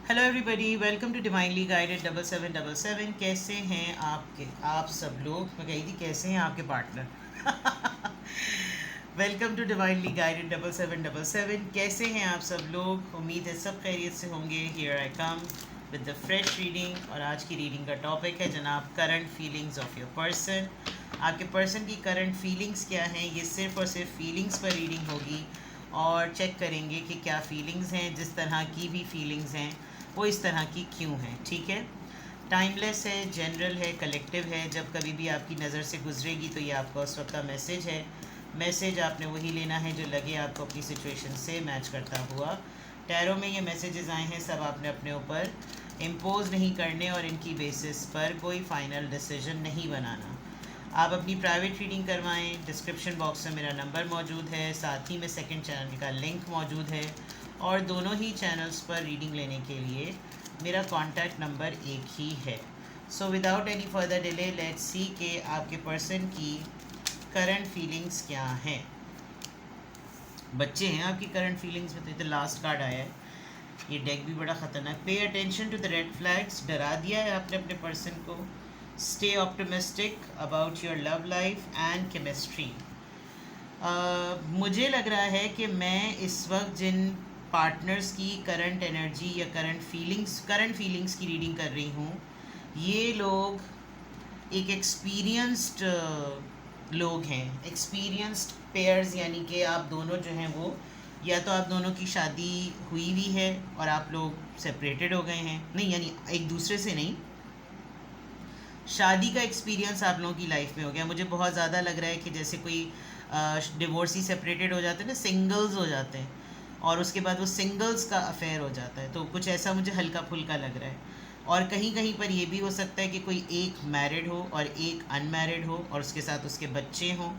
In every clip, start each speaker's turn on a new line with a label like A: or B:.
A: Hello everybody, welcome to divinely guided 7777। कैसे हैं आप सब लोग? मैं कही थी कैसे हैं आपके partner. Welcome to divinely guided 7777। कैसे हैं आप सब लोग? उम्मीद है सब खैरियत से होंगे। Here I come with the fresh reading. और आज की रीडिंग का टॉपिक है जनाब current feelings of your person. आपके पर्सन की करंट फीलिंग्स क्या हैं? ये सिर्फ और सिर्फ फीलिंग्स पर रीडिंग होगी और चेक करेंगे कि क्या फीलिंग्स हैं। जिस तरह की भी फीलिंग्स हैं वो इस तरह की क्यों हैं, ठीक है। टाइमलेस है, जनरल है, कलेक्टिव है। जब कभी भी आपकी नज़र से गुजरेगी तो ये आपका उस वक्त का मैसेज है। मैसेज आपने वही लेना है जो लगे आपको अपनी सिचुएशन से मैच करता हुआ। टैरो में ये मैसेजेस आए हैं, सब आपने अपने ऊपर इम्पोज नहीं करने और इनकी बेसिस पर कोई फ़ाइनल डिसीजन नहीं बनाना। आप अपनी प्राइवेट रीडिंग करवाएं। डिस्क्रिप्शन बॉक्स में मेरा नंबर मौजूद है, साथ ही में सेकंड चैनल का लिंक मौजूद है और दोनों ही चैनल्स पर रीडिंग लेने के लिए मेरा कॉन्टैक्ट नंबर एक ही है। So without any further delay let's see के आपके पर्सन की करंट फीलिंग्स क्या हैं। बच्चे हैं आपकी करंट फीलिंग्स में, तो लास्ट कार्ड आया है। ये डेक भी बड़ा ख़तरनाक। Pay attention to the red flags. डरा दिया है आपने अपने पर्सन को। Stay optimistic about your love life and chemistry. मुझे लग रहा है कि मैं इस वक्त जिन पार्टनर्स की करंट एनर्जी या करंट फीलिंग्स की रीडिंग कर रही हूँ, ये लोग एक एक्सपीरियंस्ड लोग हैं, एक्सपीरियंस्ड पेयर्स। यानी कि आप दोनों जो हैं वो, या तो आप दोनों की शादी हुई हुई है और आप लोग सेपरेटेड हो गए हैं, नहीं यानी एक दूसरे से नहीं, शादी का एक्सपीरियंस आप लोगों की लाइफ में हो गया। मुझे बहुत ज़्यादा लग रहा है कि जैसे कोई डिवोर्सी सेपरेटेड हो जाते हैं ना, सिंगल्स हो जाते हैं और उसके बाद वो सिंगल्स का अफेयर हो जाता है, तो कुछ ऐसा मुझे हल्का फुल्का लग रहा है। और कहीं कहीं पर ये भी हो सकता है कि कोई एक मैरिड हो और एक अनमैरिड हो और उसके साथ उसके बच्चे हों।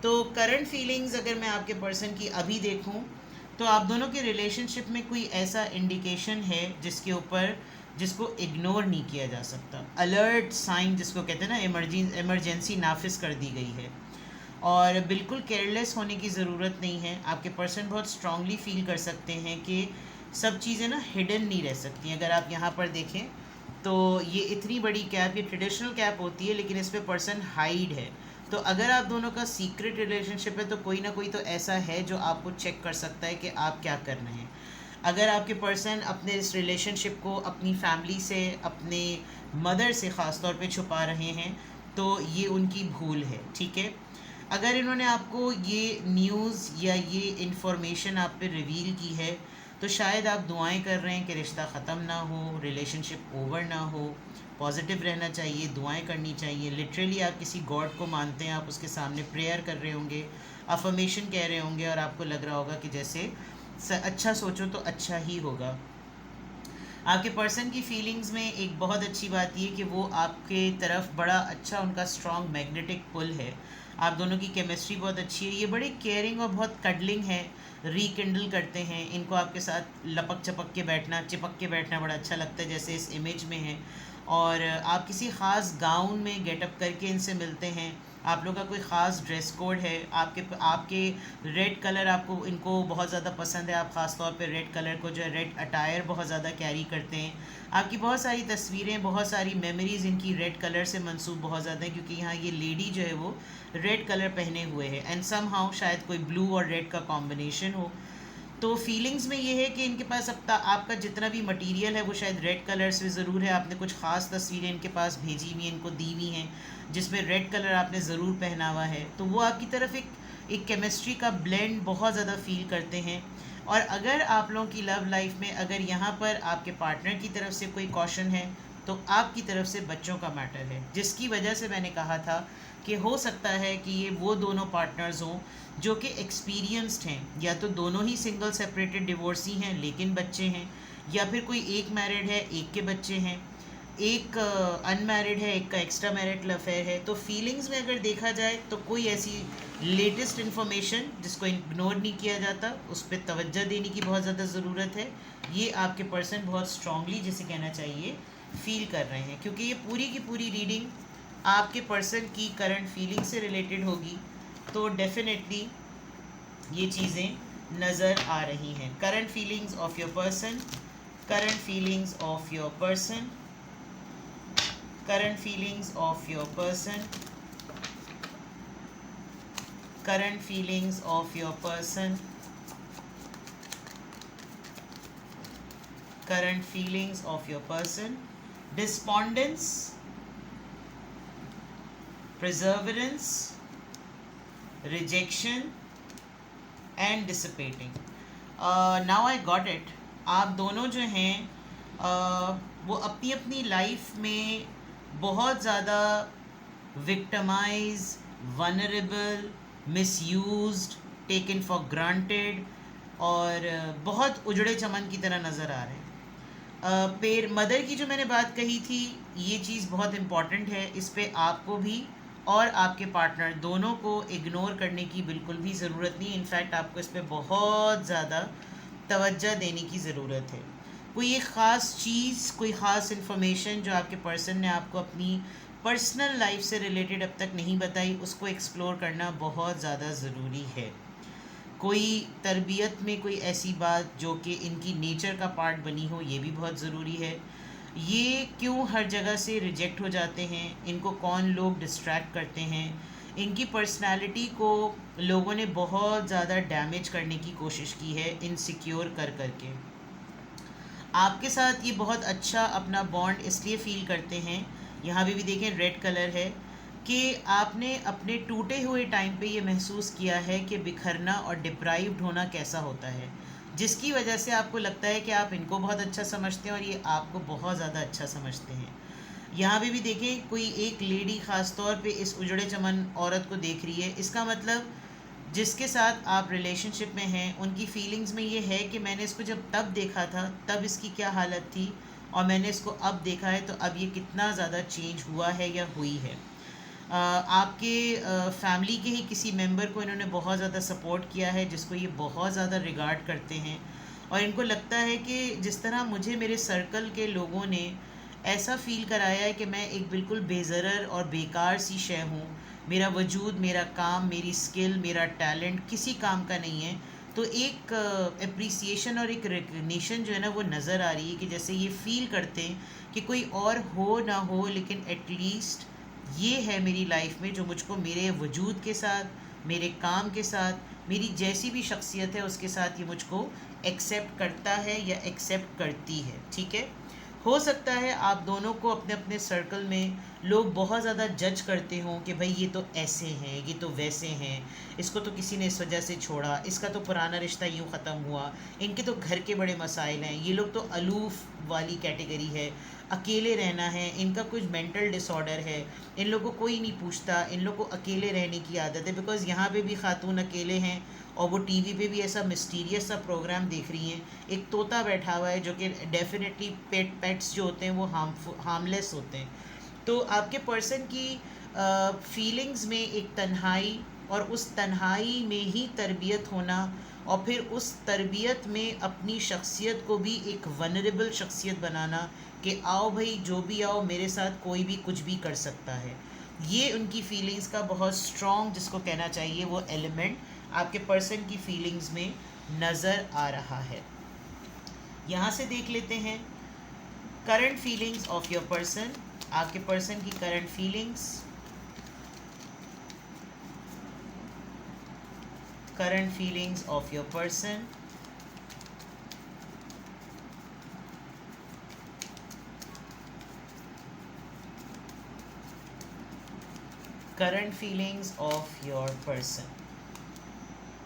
A: तो करंट फीलिंग्स अगर मैं आपके पर्सन की अभी देखूं तो आप दोनों के रिलेशनशिप में कोई ऐसा इंडिकेशन है जिसको इग्नोर नहीं किया जा सकता। अलर्ट साइन जिसको कहते हैं ना, इमरजेंसी नाफिज कर दी गई है और बिल्कुल केयरलेस होने की ज़रूरत नहीं है। आपके पर्सन बहुत स्ट्रांगली फील कर सकते हैं कि सब चीज़ें ना हिडन नहीं रह सकती। अगर आप यहाँ पर देखें तो ये इतनी बड़ी कैप, ये ट्रेडिशनल कैप होती है लेकिन इस पर पर्सन हाइड है। तो अगर आप दोनों का सीक्रेट रिलेशनशिप है तो कोई ना कोई तो ऐसा है जो आपको चेक कर सकता है कि आप क्या कर रहे हैं। अगर आपके पर्सन अपने इस रिलेशनशिप को अपनी फैमिली से, अपने मदर से ख़ास तौर पे छुपा रहे हैं तो ये उनकी भूल है, ठीक है। अगर इन्होंने आपको ये न्यूज़ या ये इन्फॉर्मेशन आप पे रिवील की है तो शायद आप दुआएं कर रहे हैं कि रिश्ता ख़त्म ना हो, रिलेशनशिप ओवर ना हो। पॉजिटिव रहना चाहिए, दुआएं करनी चाहिए। लिटरली आप किसी गॉड को मानते हैं, आप उसके सामने प्रेयर कर रहे होंगे, अफर्मेशन कह रहे होंगे और आपको लग रहा होगा कि जैसे अच्छा सोचो तो अच्छा ही होगा। आपके पर्सन की फीलिंग्स में एक बहुत अच्छी बात ये कि वो आपके तरफ बड़ा अच्छा, उनका स्ट्रॉन्ग मैग्नेटिक पुल है। आप दोनों की केमिस्ट्री बहुत अच्छी है। ये बड़े केयरिंग और बहुत कडलिंग है, रीकिंडल करते हैं। इनको आपके साथ लपक चपक के बैठना, चिपक के बैठना बड़ा अच्छा लगता है जैसे इस इमेज में है। और आप किसी ख़ास गाउन में गेटअप करके इनसे मिलते हैं। आप लोग का कोई ख़ास ड्रेस कोड है। आपके आपके रेड कलर आपको इनको बहुत ज़्यादा पसंद है। आप ख़ास तौर पे रेड कलर को जो है, रेड अटायर बहुत ज़्यादा कैरी करते हैं। आपकी बहुत सारी तस्वीरें, बहुत सारी मेमोरीज़ इनकी रेड कलर से मंसूब बहुत ज़्यादा है, क्योंकि यहाँ ये लेडी जो है वो रेड कलर पहने हुए है एंड सम हाउ शायद कोई ब्लू और रेड का कॉम्बिनेशन हो। तो फीलिंग्स में ये है कि इनके पास अब आपका जितना भी मटेरियल है वो शायद रेड कलर से ज़रूर है। आपने कुछ ख़ास तस्वीरें इनके पास भेजी हुई, इनको दी हुई हैं जिसमें रेड कलर आपने ज़रूर पहना हुआ है। तो वो आपकी तरफ एक केमिस्ट्री का ब्लेंड बहुत ज़्यादा फील करते हैं। और अगर आप लोगों की लव लाइफ में अगर यहाँ पर आपके पार्टनर की तरफ से कोई कॉशन है तो आपकी तरफ से बच्चों का मैटर है, जिसकी वजह से मैंने कहा था कि हो सकता है कि ये वो दोनों पार्टनर्स हों जो कि एक्सपीरियंस्ड हैं। या तो दोनों ही सिंगल सेपरेटेड डिवोर्सी हैं लेकिन बच्चे हैं, या फिर कोई एक मैरिड है, एक के बच्चे हैं, एक अनमैरिड है, एक का एक्स्ट्रा मैरिटल अफेयर है। तो फीलिंग्स में अगर देखा जाए तो कोई ऐसी लेटेस्ट इन्फॉर्मेशन जिसको इग्नोर नहीं किया जाता, उस पर तवज्जो देने की बहुत ज़्यादा ज़रूरत है। ये आपके पर्सन बहुत स्ट्रांगली, जिसे कहना चाहिए, फील कर रहे हैं, क्योंकि ये पूरी की पूरी रीडिंग आपके पर्सन की करंट फीलिंग से रिलेटेड होगी। तो डेफिनेटली ये चीज़ें नज़र आ रही हैं। Current feelings of your person, current feelings of your person, current feelings of your person, current feelings of your person, current feelings of your person, despondence, perseverance, rejection and dissipating. Now I got it. आप दोनों जो हैं वो अपनी अपनी life में बहुत ज़्यादा victimise, vulnerable, misused, taken for granted और बहुत उजड़े चमन की तरह नज़र आ रहे हैं। पेर मदर की जो मैंने बात कही थी, ये चीज़ बहुत इम्पॉर्टेंट है। इस पे आपको भी और आपके पार्टनर दोनों को इग्नोर करने की बिल्कुल भी ज़रूरत नहीं। इनफैक्ट आपको इस पे बहुत ज़्यादा तवज्जो देने की ज़रूरत है। कोई एक ख़ास चीज़, कोई ख़ास इन्फॉर्मेशन जो आपके पर्सन ने आपको अपनी पर्सनल लाइफ से रिलेटेड अब तक नहीं बताई, उसको एक्सप्लोर करना बहुत ज़्यादा ज़रूरी है। कोई तरबियत में कोई ऐसी बात जो कि इनकी नेचर का पार्ट बनी हो, ये भी बहुत ज़रूरी है। ये क्यों हर जगह से रिजेक्ट हो जाते हैं, इनको कौन लोग डिस्ट्रैक्ट करते हैं, इनकी पर्सनालिटी को लोगों ने बहुत ज़्यादा डैमेज करने की कोशिश की है इनसिक्योर कर करके। आपके साथ ये बहुत अच्छा अपना बॉन्ड इसलिए फ़ील करते हैं, यहाँ भी देखें रेड कलर है, कि आपने अपने टूटे हुए टाइम पे ये महसूस किया है कि बिखरना और डिप्राइव्ड होना कैसा होता है, जिसकी वजह से आपको लगता है कि आप इनको बहुत अच्छा समझते हैं और ये आपको बहुत ज़्यादा अच्छा समझते हैं। यहाँ भी देखें कोई एक लेडी ख़ास तौर पे इस उजड़े चमन औरत को देख रही है। इसका मतलब जिसके साथ आप रिलेशनशिप में हैं उनकी फीलिंग्स में ये है कि मैंने इसको जब तब देखा था तब इसकी क्या हालत थी, और मैंने इसको अब देखा है तो अब ये कितना ज़्यादा चेंज हुआ है या हुई है। आपके फैमिली के ही किसी मेंबर को इन्होंने बहुत ज़्यादा सपोर्ट किया है, जिसको ये बहुत ज़्यादा रिगार्ड करते हैं, और इनको लगता है कि जिस तरह मुझे मेरे सर्कल के लोगों ने ऐसा फ़ील कराया है कि मैं एक बिल्कुल बेज़रर और बेकार सी शय हूँ, मेरा वजूद, मेरा काम, मेरी स्किल, मेरा टैलेंट किसी काम का नहीं है, तो एक अप्रिसिएशन और एक रिकग्निशन जो है ना वो नज़र आ रही है कि जैसे ये फ़ील करते हैं कि कोई और हो ना हो, लेकिन एटलीस्ट ये है मेरी लाइफ में जो मुझको मेरे वजूद के साथ, मेरे काम के साथ, मेरी जैसी भी शख्सियत है उसके साथ ये मुझको एक्सेप्ट करता है या एक्सेप्ट करती है। ठीक है, हो सकता है आप दोनों को अपने अपने सर्कल में लोग बहुत ज़्यादा जज करते हों कि भाई ये तो ऐसे हैं, ये तो वैसे हैं, इसको तो किसी ने इस वजह से छोड़ा, इसका तो पुराना रिश्ता यूँ ख़त्म हुआ, इनके तो घर के बड़े मसाइल हैं, ये लोग तो अलूफ वाली कैटेगरी है, अकेले रहना है, इनका कुछ मेंटल डिसऑर्डर है, इन लोगों को कोई नहीं पूछता, इन लोगों को अकेले रहने की आदत है। बिकॉज़ यहाँ पे भी खातून अकेले हैं और वो टीवी पे भी ऐसा मिस्टीरियस सा प्रोग्राम देख रही हैं। एक तोता बैठा हुआ है जो कि डेफिनेटली पेट्स जो होते हैं वो हार्मलेस होते हैं। तो आपके पर्सन की फीलिंग्स में एक तन्हाई, और उस तन्हाई में ही तरबियत होना, और फिर उस तरबियत में अपनी शख्सियत को भी एक वनरेबल शख्सियत बनाना कि आओ भाई जो भी आओ, मेरे साथ कोई भी कुछ भी कर सकता है। ये उनकी फीलिंग्स का बहुत स्ट्रॉन्ग, जिसको कहना चाहिए वो एलिमेंट आपके पर्सन की फीलिंग्स में नज़र आ रहा है। यहाँ से देख लेते हैं current feelings of your person. आपके पर्सन की current feelings, current feelings of your person, current feelings of your person.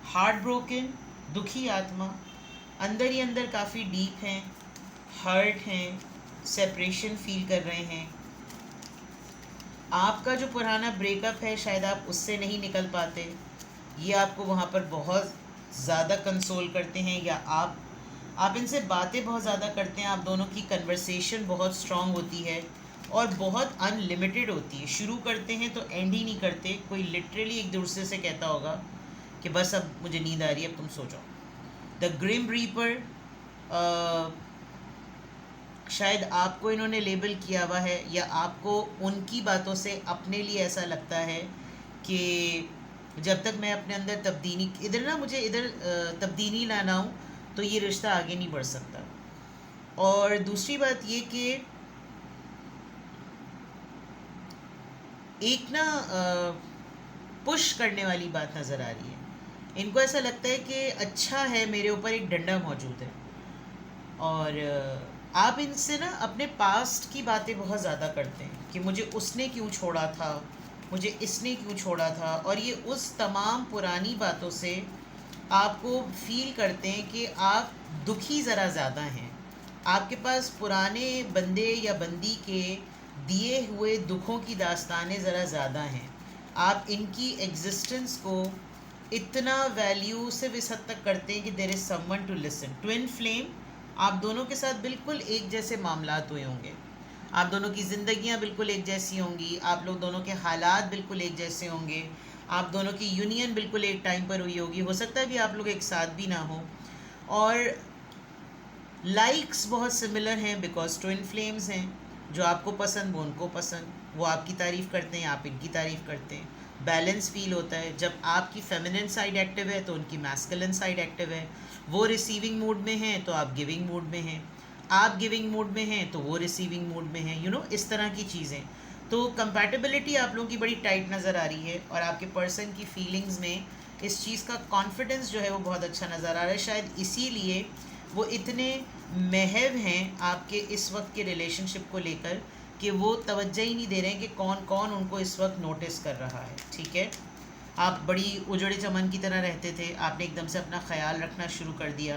A: Heart broken, दुखी आत्मा, अंदर ही अंदर काफ़ी डीप हैं, हर्ट हैं, सेपरेशन फील कर रहे हैं। आपका जो पुराना ब्रेकअप है शायद आप उससे नहीं निकल पाते, ये आपको वहाँ पर बहुत ज़्यादा कंसोल करते हैं, या आप इनसे बातें बहुत ज़्यादा करते हैं। आप दोनों की कन्वर्सेशन बहुत स्ट्रॉन्ग होती है और बहुत अनलिमिटेड होती है। शुरू करते हैं तो एंड ही नहीं करते। कोई लिटरली एक दूसरे से कहता होगा कि बस अब मुझे नींद आ रही है, अब तुम सो जाओ। द ग्रिम रीपर, शायद आपको इन्होंने लेबल किया हुआ है, या आपको उनकी बातों से अपने लिए ऐसा लगता है कि जब तक मैं अपने अंदर तब्दीली, इधर ना मुझे इधर तब्दीली लाना हूँ तो ये रिश्ता आगे नहीं बढ़ सकता। और दूसरी बात ये कि एक ना पुश करने वाली बात नज़र आ रही है। इनको ऐसा लगता है कि अच्छा है मेरे ऊपर एक डंडा मौजूद है, और आप इनसे ना अपने पास्ट की बातें बहुत ज़्यादा करते हैं कि मुझे उसने क्यों छोड़ा था, मुझे इसने क्यों छोड़ा था, और ये उस तमाम पुरानी बातों से आपको फील करते हैं कि आप दुखी ज़रा ज़्यादा हैं। आपके पास पुराने बंदे या बंदी के दिए हुए दुखों की दास्तानें ज़रा ज़्यादा हैं। आप इनकी एग्जिस्टेंस को इतना वैल्यू सिर्फ इस हद तक करते हैं कि there is someone to listen. Twin flame, आप दोनों के साथ बिल्कुल एक जैसे मामलात हुए होंगे, आप दोनों की ज़िंदगियां बिल्कुल एक जैसी होंगी, आप लोग दोनों के हालात बिल्कुल एक जैसे होंगे, आप दोनों की यूनियन बिल्कुल एक टाइम पर हुई होगी, हो सकता है कि आप लोग एक साथ भी ना हो। और लाइक्स बहुत सिमिलर हैं बिकॉज ट्विन फ्लेम्स हैं। जो आपको पसंद वो उनको पसंद, वो आपकी तारीफ़ करते हैं, आप इनकी तारीफ़ करते हैं। बैलेंस फील होता है जब आपकी फेमिनिन साइड एक्टिव है तो उनकी मैस्कुलिन साइड एक्टिव है। वो रिसीविंग मूड में हैं तो आप गिविंग मूड में हैं, आप गिविंग मूड में हैं तो वो रिसीविंग मूड में हैं, इस तरह की चीज़ें। तो कंपैटिबिलिटी आप लोगों की बड़ी टाइट नज़र आ रही है, और आपके पर्सन की फीलिंग्स में इस चीज़ का कॉन्फिडेंस जो है वो बहुत अच्छा नज़र आ रहा है। शायद इसीलिए वो इतने महव हैं आपके इस वक्त के रिलेशनशिप को लेकर कि वो तवज्जो ही नहीं दे रहे हैं कि कौन कौन उनको इस वक्त नोटिस कर रहा है। ठीक है, आप बड़ी उजड़े चमन की तरह रहते थे, आपने एकदम से अपना ख्याल रखना शुरू कर दिया।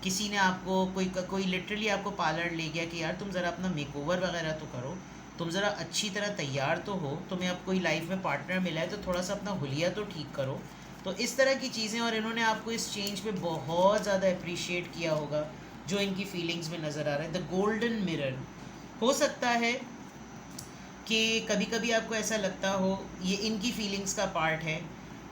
A: किसी ने आपको कोई लिटरली आपको पार्लर ले गया कि यार तुम ज़रा अपना मेकओवर वगैरह तो करो, तुम ज़रा अच्छी तरह तैयार तो हो, तुम्हें अब कोई लाइफ में पार्टनर मिला है तो थोड़ा सा अपना हुलिया तो ठीक करो। तो इस तरह की चीज़ें, और इन्होंने आपको इस चेंज पे बहुत ज़्यादा अप्रिशिएट किया होगा जो इनकी फीलिंग्स में नज़र आ रहा है। द गोल्डन मिरर, हो सकता है कि कभी कभी आपको ऐसा लगता हो ये इनकी फीलिंग्स का पार्ट है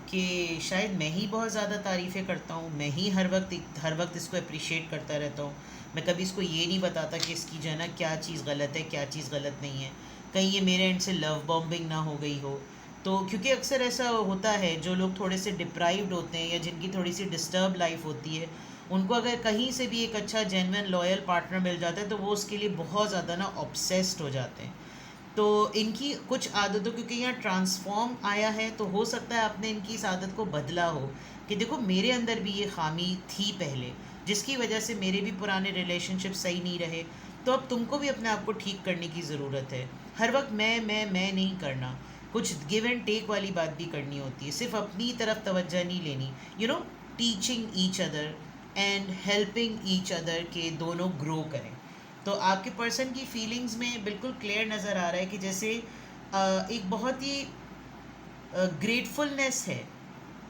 A: कि शायद मैं ही बहुत ज़्यादा तारीफ़ें करता हूँ, मैं ही हर वक्त इसको अप्रिशिएट करता रहता हूँ, मैं कभी इसको ये नहीं बताता कि इसकी जो है ना क्या चीज़ गलत है क्या चीज़ गलत नहीं है, कहीं ये मेरे एंड से लव बॉम्बिंग ना हो गई हो। तो क्योंकि अक्सर ऐसा होता है, जो लोग थोड़े से डिप्राइव्ड होते हैं या जिनकी थोड़ी सी डिस्टर्ब लाइफ होती है, उनको अगर कहीं से भी एक अच्छा जेन्युइन लॉयल पार्टनर मिल जाता है तो वो उसके लिए बहुत ज़्यादा ना ऑब्सेस्ड हो जाते हैं। तो इनकी कुछ आदतों, क्योंकि यहाँ ट्रांसफॉर्म आया है तो हो सकता है आपने इनकी इस आदत को बदला हो कि देखो मेरे अंदर भी ये खामी थी पहले, जिसकी वजह से मेरे भी पुराने रिलेशनशिप सही नहीं रहे, तो अब तुमको भी अपने आप को ठीक करने की ज़रूरत है। हर वक्त मैं नहीं करना, कुछ गिव एंड टेक वाली बात भी करनी होती है, सिर्फ अपनी तरफ तवज्जो नहीं लेनी। Teaching each other and helping each other के दोनों ग्रो करें। तो आपके पर्सन की फीलिंग्स में बिल्कुल क्लियर नज़र आ रहा है कि जैसे एक बहुत ही ग्रेटफुलनेस है,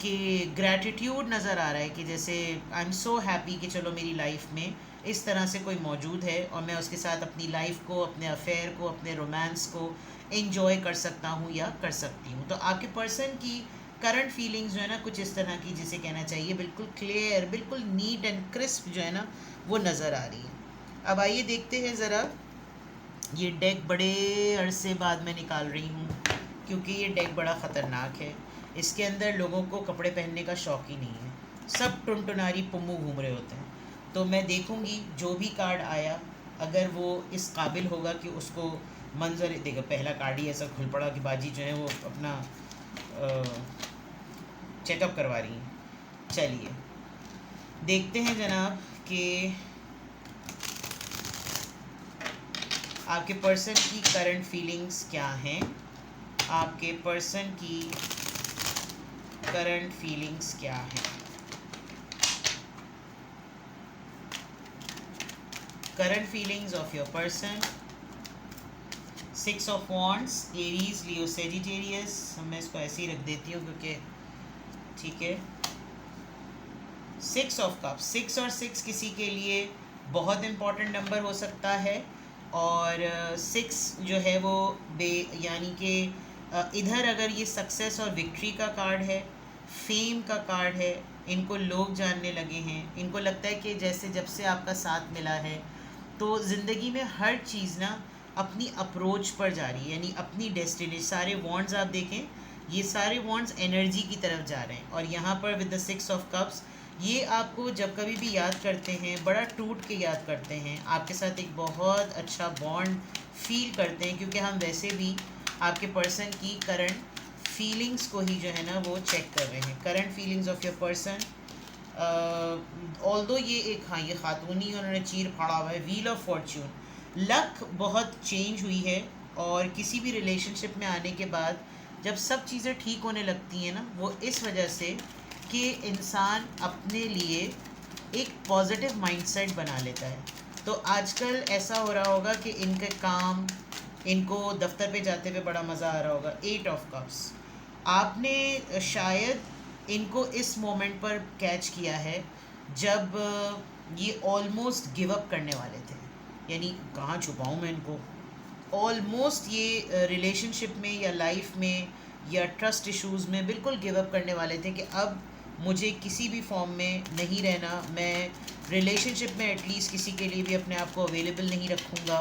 A: कि ग्रैटिट्यूड नज़र आ रहा है कि जैसे आई एम सो हैप्पी कि चलो मेरी लाइफ में इस तरह से कोई मौजूद है और मैं उसके साथ अपनी लाइफ को, अपने अफेयर को, अपने रोमांस को एंजॉय कर सकता हूँ या कर सकती हूँ। तो आपके पर्सन की करंट फीलिंग्स जो है ना कुछ इस तरह की, जिसे कहना चाहिए बिल्कुल क्लियर, बिल्कुल नीट एंड क्रिस्प जो है ना वो नज़र आ रही है। अब आइए देखते हैं ज़रा, ये डेक बड़े अरसे बाद मैं निकाल रही हूँ क्योंकि ये डेक बड़ा ख़तरनाक है। इसके अंदर लोगों को कपड़े पहनने का शौक ही नहीं है, सब टुनटुनारी पुम्मू घूम रहे होते हैं। तो मैं देखूँगी जो भी कार्ड आया, अगर वो इस काबिल होगा कि उसको मंजर देगा। पहला कार्ड ही ऐसा खुल पड़ा कि बाजी जो है वो अपना चेकअप करवा रही हैं। चलिए देखते हैं जनाब कि आपके पर्सन की करंट फीलिंग्स क्या हैं। आपके पर्सन की करंट फीलिंग्स क्या हैं। Current feelings of your person. 6 of wands, Aries, Leo, Sagittarius. मैं इसको ऐसे ही रख देती हूँ क्योंकि ठीक है। 6 ऑफ कप्स, 6 और 6 किसी के लिए बहुत इम्पॉर्टेंट नंबर हो सकता है, और 6 जो है वो यानी कि इधर अगर ये सक्सेस और विक्ट्री का कार्ड है, फेम का कार्ड है, इनको लोग जानने लगे हैं, इनको लगता है कि जैसे जब से आपका साथ मिला है तो ज़िंदगी में हर चीज़ ना अपनी अप्रोच पर जा रही है, यानी अपनी डेस्टिनी। सारे वॉन्ड्स आप देखें, ये सारे वॉन्ड्स एनर्जी की तरफ जा रहे हैं, और यहाँ पर विद द 6 ऑफ कप्स ये आपको जब कभी भी याद करते हैं बड़ा टूट के याद करते हैं, आपके साथ एक बहुत अच्छा बॉन्ड फील करते हैं, क्योंकि हम वैसे भी आपके पर्सन की करंट फीलिंग्स को ही जो है ना वो चेक कर रहे हैं, current feelings of your person. Although ये एक, हाँ ये खातूनी उन्होंने चीर फाड़ा हुआ है, व्हील ऑफ फॉर्च्यून, लक बहुत चेंज हुई है। और किसी भी रिलेशनशिप में आने के बाद जब सब चीज़ें ठीक होने लगती हैं ना, वो इस वजह से कि इंसान अपने लिए एक पॉजिटिव माइंडसेट बना लेता है। तो आजकल ऐसा हो रहा होगा कि इनके काम, इनको दफ्तर पे जाते हुए बड़ा मज़ा आ रहा होगा। 8 ऑफ कप्स, आपने शायद इनको इस मोमेंट पर कैच किया है जब ये ऑलमोस्ट गिव अप करने वाले थे, यानी कहाँ छुपाऊँ मैं इनको, ऑलमोस्ट ये रिलेशनशिप में या लाइफ में या ट्रस्ट इश्यूज़ में बिल्कुल गिव अप करने वाले थे कि अब मुझे किसी भी फॉर्म में नहीं रहना, मैं रिलेशनशिप में एटलीस्ट किसी के लिए भी अपने आप को अवेलेबल नहीं रखूँगा,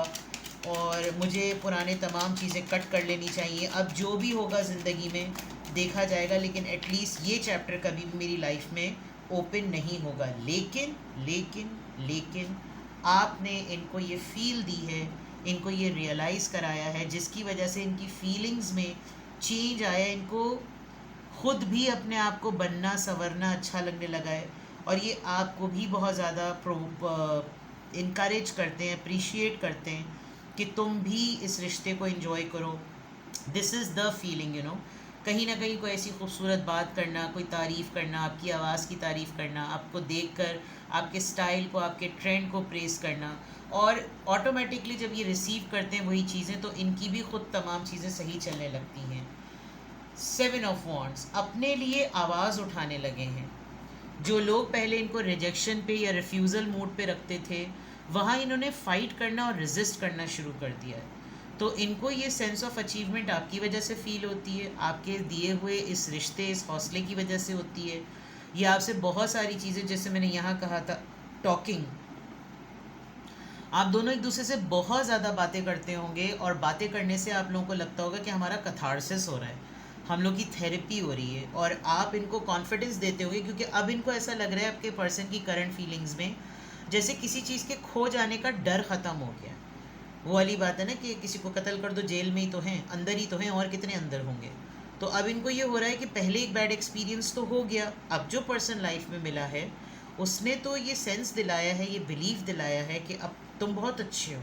A: और मुझे पुराने तमाम चीज़ें कट कर लेनी चाहिए। अब जो भी होगा ज़िंदगी में देखा जाएगा, लेकिन एटलीस्ट ये चैप्टर कभी भी मेरी लाइफ में ओपन नहीं होगा। लेकिन लेकिन लेकिन आपने इनको ये फ़ील दी है, इनको ये रियलाइज़ कराया है, जिसकी वजह से इनकी फीलिंग्स में चेंज आया, इनको खुद भी अपने आप को बनना संवरना अच्छा लगने लगा है, और ये आपको भी बहुत ज़्यादा इनकरेज करते हैं, अप्रिशिएट करते हैं कि तुम भी इस रिश्ते को एंजॉय करो। This is the feeling, you know, कहीं ना कहीं कोई ऐसी खूबसूरत बात करना, कोई तारीफ़ करना, आपकी आवाज़ की तारीफ़ करना, आपको देखकर आपके स्टाइल को, आपके ट्रेंड को प्रेस करना, और ऑटोमेटिकली जब ये रिसीव करते हैं वही चीज़ें, तो इनकी भी खुद तमाम चीज़ें सही चलने लगती हैं। 7 ऑफ वॉन्ड्स, अपने लिए आवाज़ उठाने लगे हैं। जो लोग पहले इनको रिजेक्शन पे या रिफ्यूज़ल मूड पे रखते थे, वहाँ इन्होंने फ़ाइट करना और रेजिस्ट करना शुरू कर दिया है। तो इनको ये सेंस ऑफ अचीवमेंट आपकी वजह से फ़ील होती है, आपके दिए हुए इस रिश्ते, इस हौसले की वजह से होती है। ये आपसे बहुत सारी चीज़ें, जैसे मैंने यहाँ कहा था टॉकिंग, आप दोनों एक दूसरे से बहुत ज़्यादा बातें करते होंगे, और बातें करने से आप लोगों को लगता होगा कि हमारा कथारसिस हो रहा है, हम लोग की थेरेपी हो रही है, और आप इनको कॉन्फिडेंस देते होंगे, क्योंकि अब इनको ऐसा लग रहा है आपके पर्सन की करंट फीलिंग्स में जैसे किसी चीज़ के खो जाने का डर ख़त्म हो गया। वो वाली बात है ना कि किसी को कत्ल कर दो, जेल में ही तो हैं, अंदर ही तो हैं, और कितने अंदर होंगे। तो अब इनको ये हो रहा है कि पहले एक बैड एक्सपीरियंस तो हो गया, अब जो पर्सन लाइफ में मिला है उसने तो ये सेंस दिलाया है, ये बिलीव दिलाया है कि अब तुम बहुत अच्छे हो,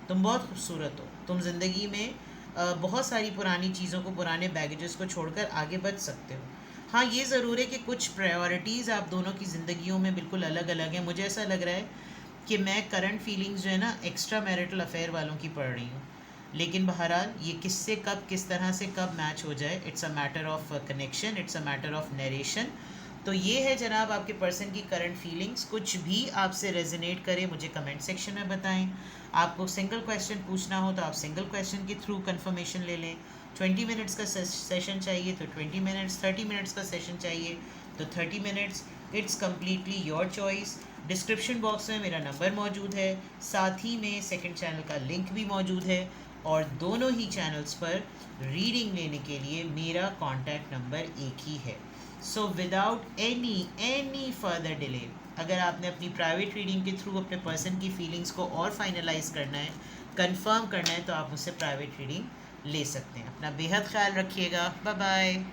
A: तुम बहुत खूबसूरत हो, तुम ज़िंदगी में बहुत सारी पुरानी चीज़ों को, पुराने बैगेजेस को छोड़कर आगे बढ़ सकते हो। हाँ ये ज़रूर है कि कुछ प्रायोरिटीज़ आप दोनों की ज़िंदगियों में बिल्कुल अलग अलग हैं। मुझे ऐसा लग रहा है कि मैं करंट फीलिंग्स जो है ना एक्स्ट्रा मैरिटल अफेयर वालों की पढ़ रही हूँ, लेकिन बहरहाल ये किससे कब, किस तरह से कब मैच हो जाए, it's a matter of connection, it's a matter of narration. तो ये है जनाब आपके पर्सन की करंट फीलिंग्स। कुछ भी आपसे रेजोनेट करे मुझे कमेंट सेक्शन में बताएं। आपको सिंगल क्वेश्चन पूछना हो तो आप सिंगल क्वेश्चन के थ्रू कंफर्मेशन ले लें। 20 मिनट्स का सेशन चाहिए तो 20 मिनट्स, 30 मिनट्स का सेशन चाहिए तो 30 minutes, it's completely your choice. Description box में मेरा नंबर मौजूद है, साथ ही में सेकंड चैनल का लिंक भी मौजूद है, और दोनों ही चैनल्स पर रीडिंग लेने के लिए मेरा कॉन्टैक्ट नंबर एक ही है। So without any further delay, अगर आपने अपनी प्राइवेट रीडिंग के थ्रू अपने पर्सन की फीलिंग्स को और फाइनलाइज करना है, कंफर्म करना है, तो आप मुझसे प्राइवेट रीडिंग ले सकते हैं। अपना बेहद ख्याल रखिएगा। Bye bye.